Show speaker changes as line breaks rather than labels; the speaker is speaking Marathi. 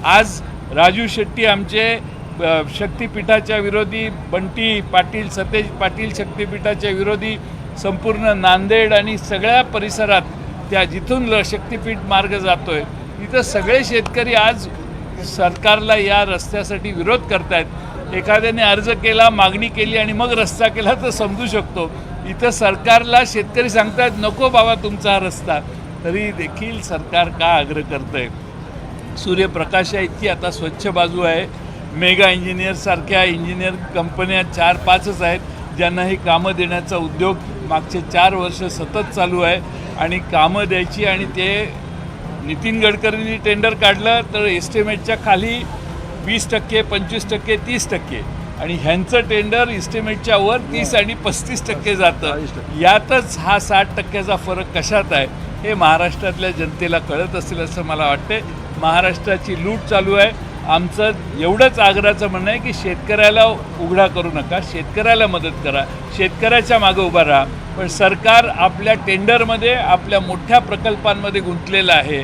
आज राजू शेट्टी आमचे शक्तिपीठाच्या विरोधी, बंटी पाटील, सतेज पाटील शक्तिपीठाच्या विरोधी, संपूर्ण नांदेड आणि सगळ्या परिसरात त्या जिथून शक्तिपीठ मार्ग जातोय तिथं सगळे शेतकरी आज सरकारला या रस्त्यासाठी विरोध करतायत. एखाद्याने अर्ज केला, मागणी केली आणि मग रस्ता केला तर समजू शकतो. इथं सरकारला शेतकरी सांगतात नको बाबा तुमचा हा रस्ता, तरी देखील सरकार का आग्रह करतंय. सूर्यप्रकाशा इतकी आता स्वच्छ बाजू आहे. मेगा इंजिनियरसारख्या इंजिनियर कंपन्या 4-5च आहेत ज्यांना ही कामं देण्याचा उद्योग मागचे 4 वर्ष सतत चालू आहे आणि कामं द्यायची. आणि ते नितीन गडकरींनी टेंडर काढलं तर एस्टिमेटच्या खाली 20%, 25%, 30% आणि ह्यांचं टेंडर इस्टिमेटच्या वर 30 आणि 35% जातं. यातच हा 60%चा फरक कशात आहे हे महाराष्ट्रातल्या जनतेला कळत असेल असं मला वाटते. महाराष्ट्राची लूट चालू आहे. आमचं एवढंच आग्रहाचं म्हणणं आहे की शेतकऱ्याला उघडा करू नका, शेतकऱ्याला मदत करा, शेतकऱ्याच्या मागे उभा राहा. पण सरकार आपल्या टेंडरमध्ये, आपल्या मोठ्या प्रकल्पांमध्ये गुंतलेलं आहे.